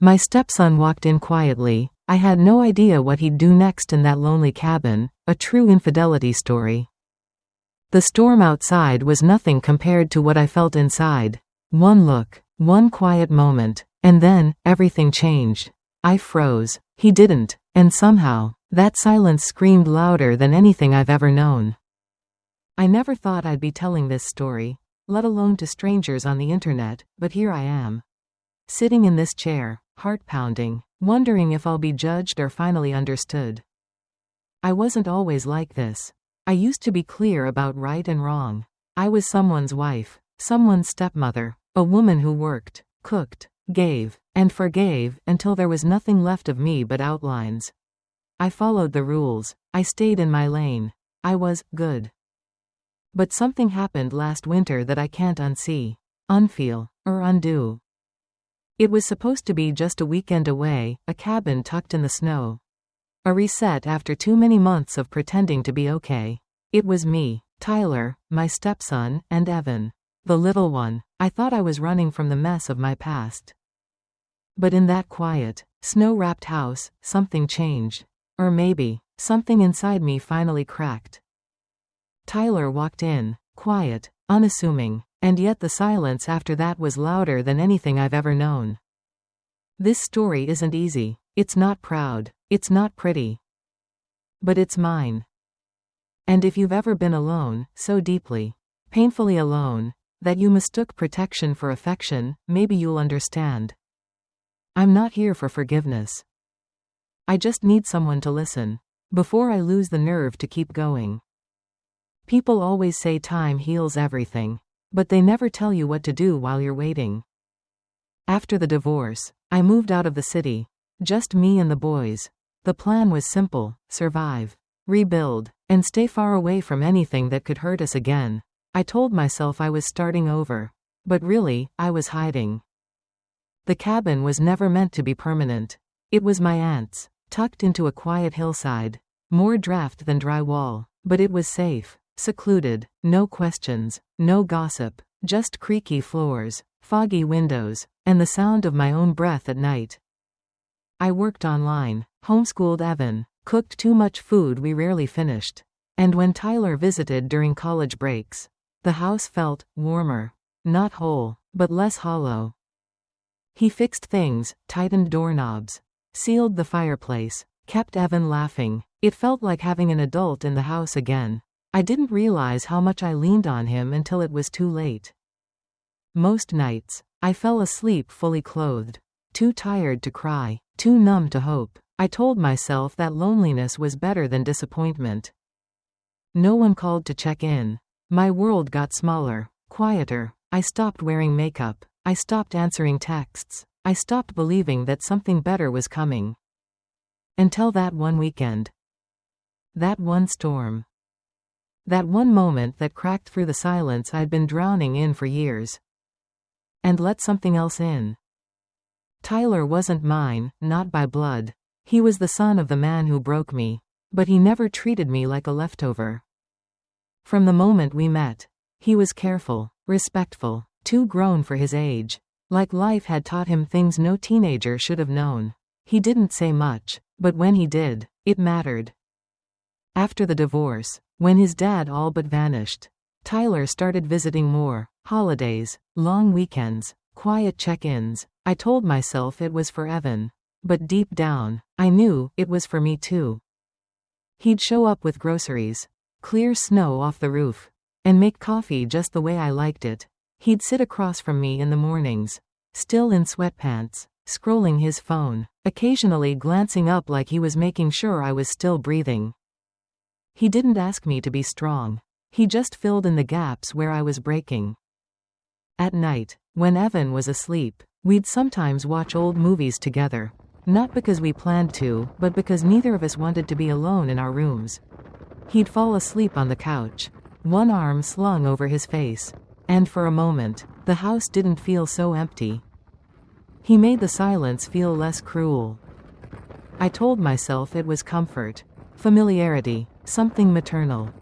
My stepson walked in quietly. I had no idea what he'd do next in that lonely cabin, a true infidelity story. The storm outside was nothing compared to what I felt inside. One look, one quiet moment, and then, everything changed. I froze. He didn't, and somehow, that silence screamed louder than anything I've ever known. I never thought I'd be telling this story, let alone to strangers on the internet, but here I am. Sitting in this chair, heart pounding, wondering if I'll be judged or finally understood. I wasn't always like this. I used to be clear about right and wrong. I was someone's wife, someone's stepmother, a woman who worked, cooked, gave, and forgave until there was nothing left of me but outlines. I followed the rules. I stayed in my lane. I was good. But something happened last winter that I can't unsee, unfeel, or undo. It was supposed to be just a weekend away, a cabin tucked in the snow. A reset after too many months of pretending to be okay. It was me, Tyler, my stepson, and Evan, the little one. I thought I was running from the mess of my past. But in that quiet, snow-wrapped house, something changed. Or maybe, something inside me finally cracked. Tyler walked in, quiet, unassuming, and yet the silence after that was louder than anything I've ever known. This story isn't easy. It's not proud. It's not pretty. But it's mine. And if you've ever been alone, so deeply, painfully alone, that you mistook protection for affection, maybe you'll understand. I'm not here for forgiveness. I just need someone to listen, before I lose the nerve to keep going. People always say time heals everything, but they never tell you what to do while you're waiting. After the divorce, I moved out of the city, just me and the boys. The plan was simple: survive, rebuild, and stay far away from anything that could hurt us again. I told myself I was starting over, but really, I was hiding. The cabin was never meant to be permanent. It was my aunt's, tucked into a quiet hillside, more draft than drywall, but it was safe, secluded, no questions, no gossip, just creaky floors, foggy windows, and the sound of my own breath at night. I worked online, homeschooled Evan, cooked too much food we rarely finished. And when Tyler visited during college breaks, the house felt warmer, not whole, but less hollow. He fixed things, tightened doorknobs, sealed the fireplace, kept Evan laughing. It felt like having an adult in the house again. I didn't realize how much I leaned on him until it was too late. Most nights, I fell asleep fully clothed, too tired to cry, too numb to hope. I told myself that loneliness was better than disappointment. No one called to check in. My world got smaller, quieter. I stopped wearing makeup. I stopped answering texts. I stopped believing that something better was coming. Until that one weekend. That one storm. That one moment that cracked through the silence I'd been drowning in for years. And let something else in. Tyler wasn't mine, not by blood. He was the son of the man who broke me. But he never treated me like a leftover. From the moment we met, he was careful, respectful, too grown for his age. Like life had taught him things no teenager should have known. He didn't say much, but when he did, it mattered. After the divorce, when his dad all but vanished, Tyler started visiting more. Holidays, long weekends, quiet check-ins. I told myself it was for Evan. But deep down, I knew it was for me too. He'd show up with groceries, clear snow off the roof, and make coffee just the way I liked it. He'd sit across from me in the mornings, still in sweatpants, scrolling his phone, occasionally glancing up like he was making sure I was still breathing. He didn't ask me to be strong. He just filled in the gaps where I was breaking. At night, when Evan was asleep, we'd sometimes watch old movies together. Not because we planned to, but because neither of us wanted to be alone in our rooms. He'd fall asleep on the couch, one arm slung over his face. And for a moment, the house didn't feel so empty. He made the silence feel less cruel. I told myself it was comfort, familiarity, something maternal.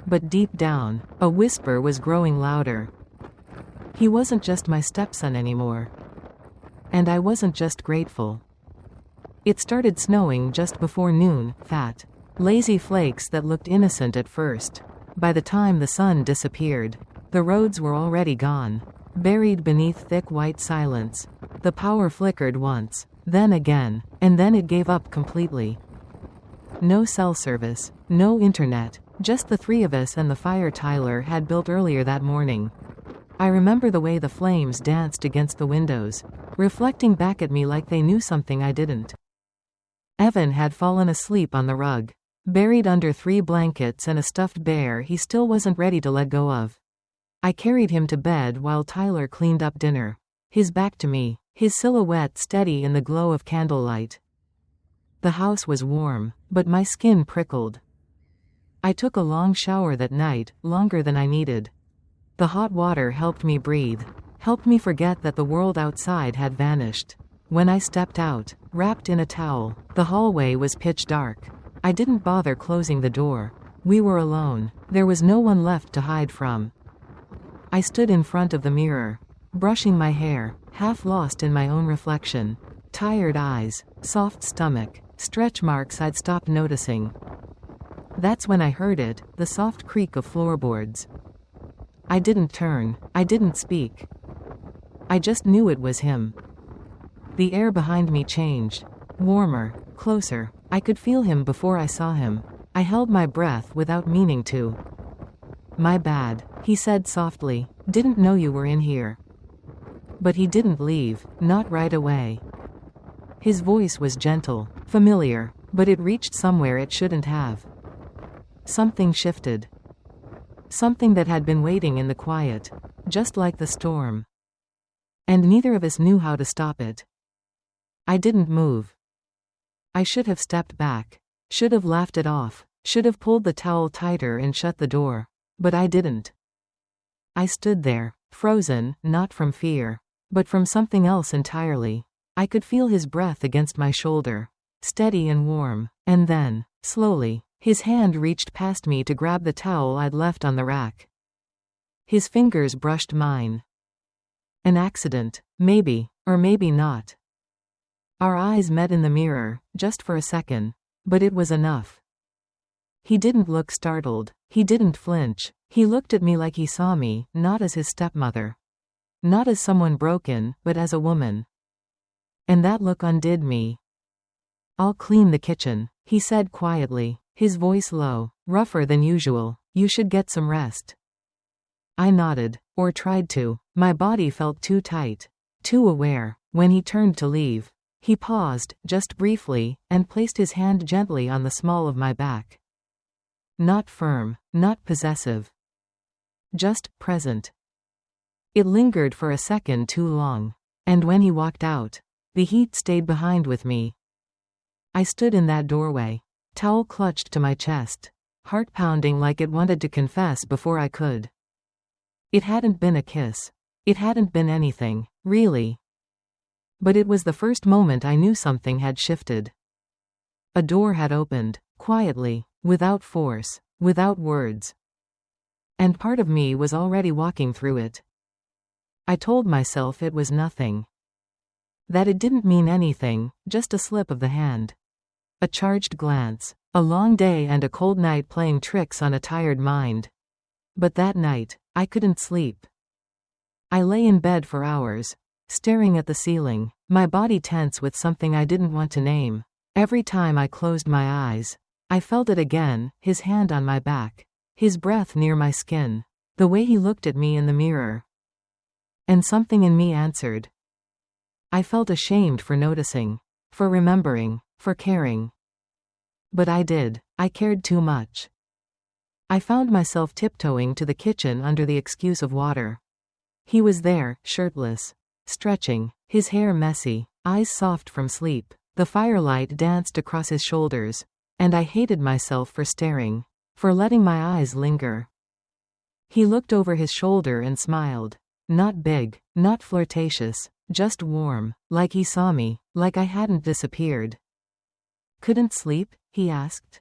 But deep down, a whisper was growing louder. He wasn't just my stepson anymore. And I wasn't just grateful. It started snowing just before noon, fat, lazy flakes that looked innocent at first. By the time the sun disappeared, the roads were already gone, buried beneath thick white silence. The power flickered once, then again, and then it gave up completely. No cell service, no internet, just the three of us and the fire Tyler had built earlier that morning. I remember the way the flames danced against the windows, reflecting back at me like they knew something I didn't. Evan had fallen asleep on the rug, buried under 3 blankets and a stuffed bear he still wasn't ready to let go of. I carried him to bed while Tyler cleaned up dinner, his back to me, his silhouette steady in the glow of candlelight. The house was warm, but my skin prickled. I took a long shower that night, longer than I needed. The hot water helped me breathe, helped me forget that the world outside had vanished. When I stepped out, wrapped in a towel, the hallway was pitch dark. I didn't bother closing the door. We were alone. There was no one left to hide from. I stood in front of the mirror, brushing my hair, half lost in my own reflection. Tired eyes, soft stomach, stretch marks I'd stopped noticing. That's when I heard it, the soft creak of floorboards. I didn't turn, I didn't speak. I just knew it was him. The air behind me changed. Warmer, closer. I could feel him before I saw him. I held my breath without meaning to. "My bad," he said softly. "Didn't know you were in here." But he didn't leave, not right away. His voice was gentle, familiar, but it reached somewhere it shouldn't have. Something shifted. Something that had been waiting in the quiet, just like the storm. And neither of us knew how to stop it. I didn't move. I should have stepped back, should have laughed it off, should have pulled the towel tighter and shut the door. But I didn't. I stood there, frozen, not from fear, but from something else entirely. I could feel his breath against my shoulder, steady and warm, and then, slowly, his hand reached past me to grab the towel I'd left on the rack. His fingers brushed mine. An accident, maybe, or maybe not. Our eyes met in the mirror, just for a second, but it was enough. He didn't look startled, he didn't flinch, he looked at me like he saw me, not as his stepmother. Not as someone broken, but as a woman. And that look undid me. "I'll clean the kitchen," he said quietly, his voice low, rougher than usual. "You should get some rest." I nodded, or tried to. My body felt too tight, too aware. When he turned to leave, he paused, just briefly, and placed his hand gently on the small of my back. Not firm, not possessive. Just present. It lingered for a second too long. And when he walked out, the heat stayed behind with me. I stood in that doorway, towel clutched to my chest, heart pounding like it wanted to confess before I could. It hadn't been a kiss. It hadn't been anything, really. But it was the first moment I knew something had shifted. A door had opened, quietly, without force, without words. And part of me was already walking through it. I told myself it was nothing. That it didn't mean anything, just a slip of the hand. A charged glance, a long day and a cold night playing tricks on a tired mind. But that night, I couldn't sleep. I lay in bed for hours, staring at the ceiling, my body tense with something I didn't want to name. Every time I closed my eyes, I felt it again, his hand on my back, his breath near my skin, the way he looked at me in the mirror. And something in me answered. I felt ashamed for noticing, for remembering, for caring. But I did. I cared too much. I found myself tiptoeing to the kitchen under the excuse of water. He was there, shirtless, stretching, his hair messy, eyes soft from sleep. The firelight danced across his shoulders, and I hated myself for staring, for letting my eyes linger. He looked over his shoulder and smiled. Not big, not flirtatious, just warm, like he saw me, like I hadn't disappeared. "Couldn't sleep?" he asked.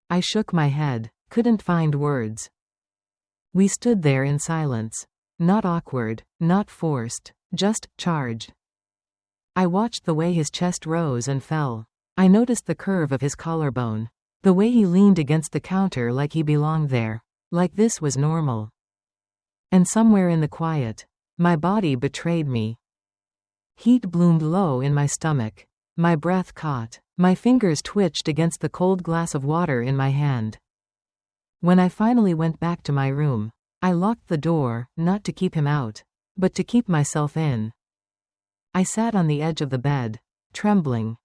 I shook my head, couldn't find words. We stood there in silence. Not awkward, not forced, just charged. I watched the way his chest rose and fell. I noticed the curve of his collarbone. The way he leaned against the counter like he belonged there. Like this was normal. And somewhere in the quiet, my body betrayed me. Heat bloomed low in my stomach. My breath caught. My fingers twitched against the cold glass of water in my hand. When I finally went back to my room, I locked the door, not to keep him out, but to keep myself in. I sat on the edge of the bed, trembling.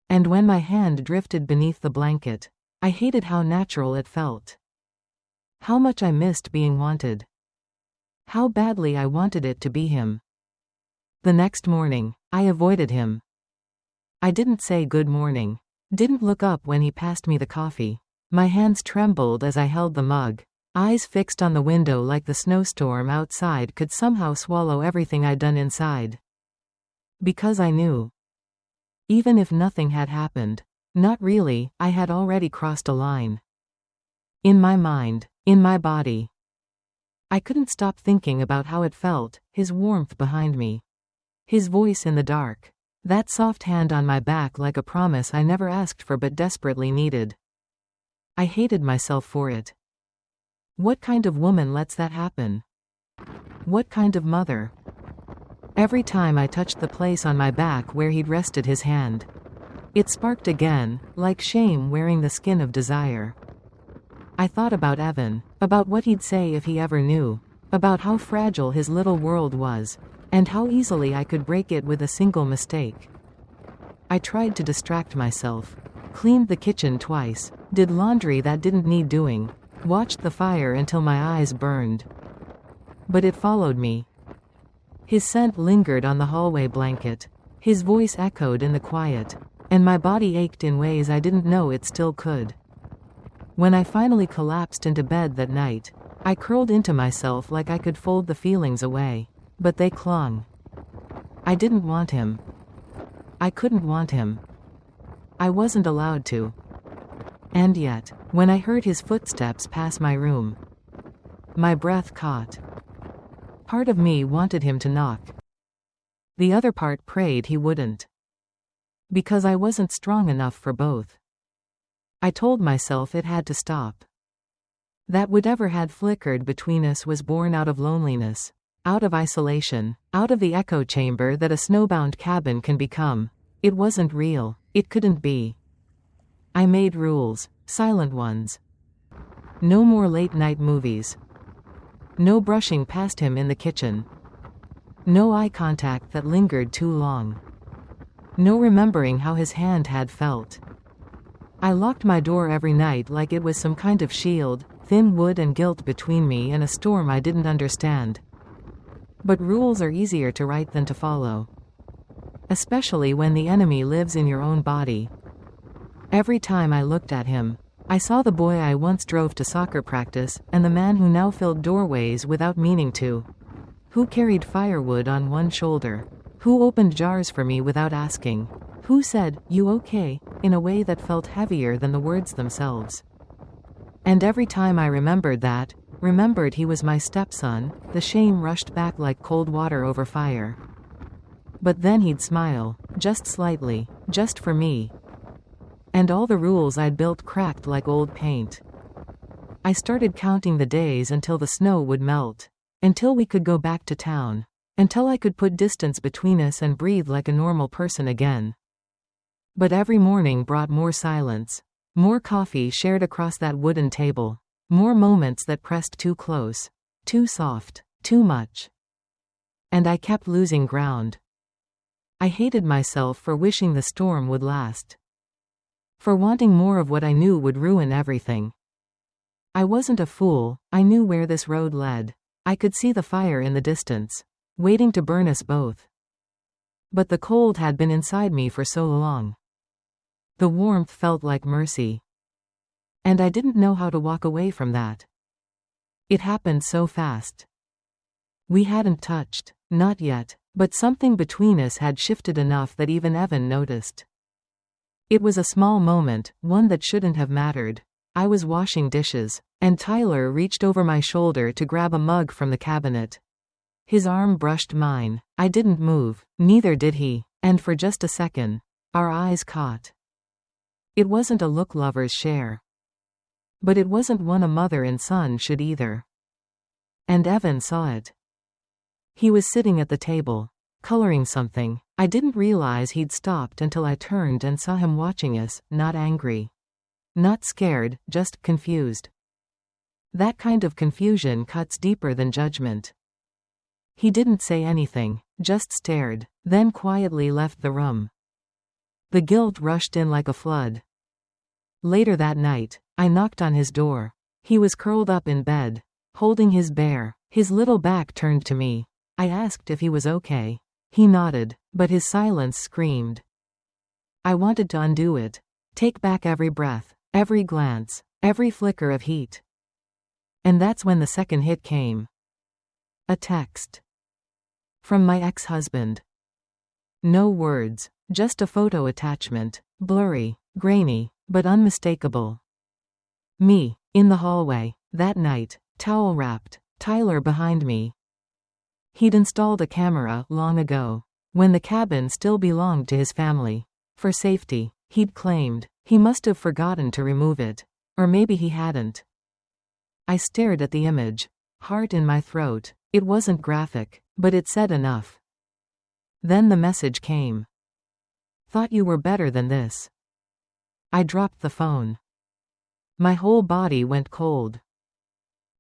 And when my hand drifted beneath the blanket, I hated how natural it felt. How much I missed being wanted. How badly I wanted it to be him. The next morning, I avoided him. I didn't say good morning. Didn't look up when he passed me the coffee. My hands trembled as I held the mug, eyes fixed on the window like the snowstorm outside could somehow swallow everything I'd done inside. Because I knew. Even if nothing had happened, not really, I had already crossed a line. In my mind, in my body. I couldn't stop thinking about how it felt, his warmth behind me. His voice in the dark. That soft hand on my back like a promise I never asked for but desperately needed. I hated myself for it. What kind of woman lets that happen? What kind of mother? Every time I touched the place on my back where he'd rested his hand, it sparked again, like shame wearing the skin of desire. I thought about Evan, about what he'd say if he ever knew, about how fragile his little world was, and how easily I could break it with a single mistake. I tried to distract myself, cleaned the kitchen twice, did laundry that didn't need doing, watched the fire until my eyes burned. But it followed me. His scent lingered on the hallway blanket, his voice echoed in the quiet, and my body ached in ways I didn't know it still could. When I finally collapsed into bed that night, I curled into myself like I could fold the feelings away, but they clung. I didn't want him. I couldn't want him. I wasn't allowed to. And yet, when I heard his footsteps pass my room, my breath caught. Part of me wanted him to knock. The other part prayed he wouldn't. Because I wasn't strong enough for both. I told myself it had to stop. That whatever had flickered between us was born out of loneliness, out of isolation, out of the echo chamber that a snowbound cabin can become. It wasn't real. It couldn't be. I made rules, silent ones. No more late-night movies. No brushing past him in the kitchen. No eye contact that lingered too long. No remembering how his hand had felt. I locked my door every night like it was some kind of shield, thin wood and guilt between me and a storm I didn't understand. But rules are easier to write than to follow. Especially when the enemy lives in your own body. Every time I looked at him, I saw the boy I once drove to soccer practice, and the man who now filled doorways without meaning to. Who carried firewood on one shoulder. Who opened jars for me without asking. Who said, "You okay?" in a way that felt heavier than the words themselves. And every time I remembered that, remembered he was my stepson, the shame rushed back like cold water over fire. But then he'd smile, just slightly, just for me. And all the rules I'd built cracked like old paint. I started counting the days until the snow would melt. Until we could go back to town. Until I could put distance between us and breathe like a normal person again. But every morning brought more silence. More coffee shared across that wooden table. More moments that pressed too close. Too soft. Too much. And I kept losing ground. I hated myself for wishing the storm would last. For wanting more of what I knew would ruin everything. I wasn't a fool, I knew where this road led. I could see the fire in the distance, waiting to burn us both. But the cold had been inside me for so long. The warmth felt like mercy. And I didn't know how to walk away from that. It happened so fast. We hadn't touched, not yet, but something between us had shifted enough that even Evan noticed. It was a small moment, one that shouldn't have mattered. I was washing dishes, and Tyler reached over my shoulder to grab a mug from the cabinet. His arm brushed mine. I didn't move, neither did he, and for just a second, our eyes caught. It wasn't a look lovers share. But it wasn't one a mother and son should either. And Evan saw it. He was sitting at the table, coloring something. I didn't realize he'd stopped until I turned and saw him watching us, not angry. Not scared, just confused. That kind of confusion cuts deeper than judgment. He didn't say anything, just stared, then quietly left the room. The guilt rushed in like a flood. Later that night, I knocked on his door. He was curled up in bed, holding his bear, his little back turned to me. I asked if he was okay. He nodded, but his silence screamed. I wanted to undo it. Take back every breath, every glance, every flicker of heat. And that's when the second hit came. A text. From my ex-husband. No words, just a photo attachment, blurry, grainy, but unmistakable. Me, in the hallway, that night, towel-wrapped, Tyler behind me. He'd installed a camera long ago, when the cabin still belonged to his family. For safety, he'd claimed. He must have forgotten to remove it. Or maybe he hadn't. I stared at the image, heart in my throat. It wasn't graphic, but it said enough. Then the message came. Thought you were better than this. I dropped the phone. My whole body went cold.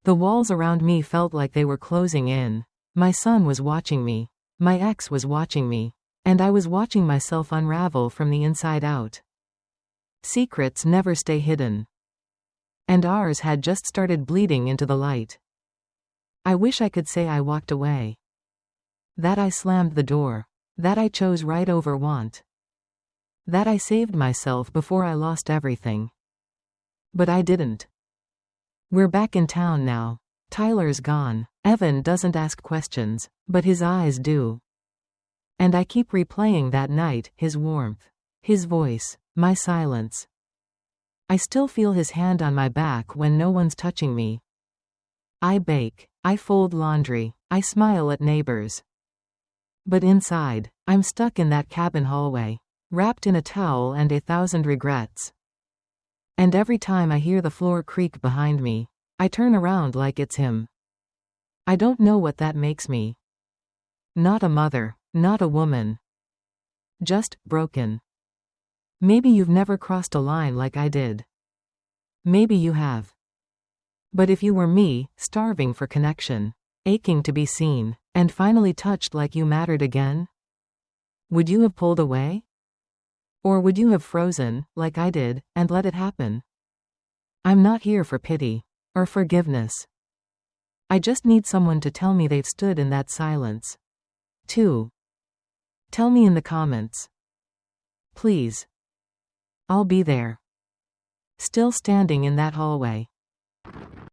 The walls around me felt like they were closing in. My son was watching me. My ex was watching me. And I was watching myself unravel from the inside out. Secrets never stay hidden. And ours had just started bleeding into the light. I wish I could say I walked away. That I slammed the door. That I chose right over want. That I saved myself before I lost everything. But I didn't. We're back in town now. Tyler's gone. Evan doesn't ask questions, but his eyes do. And I keep replaying that night, his warmth, his voice, my silence. I still feel his hand on my back when no one's touching me. I bake, I fold laundry, I smile at neighbors. But inside, I'm stuck in that cabin hallway, wrapped in a towel and 1,000 regrets. And every time I hear the floor creak behind me, I turn around like it's him. I don't know what that makes me. Not a mother, not a woman. Just broken. Maybe you've never crossed a line like I did. Maybe you have. But if you were me, starving for connection, aching to be seen, and finally touched like you mattered again, would you have pulled away? Or would you have frozen, like I did, and let it happen? I'm not here for pity. Or forgiveness. I just need someone to tell me they've stood in that silence. 2. Tell me in the comments. Please. I'll be there. Still standing in that hallway.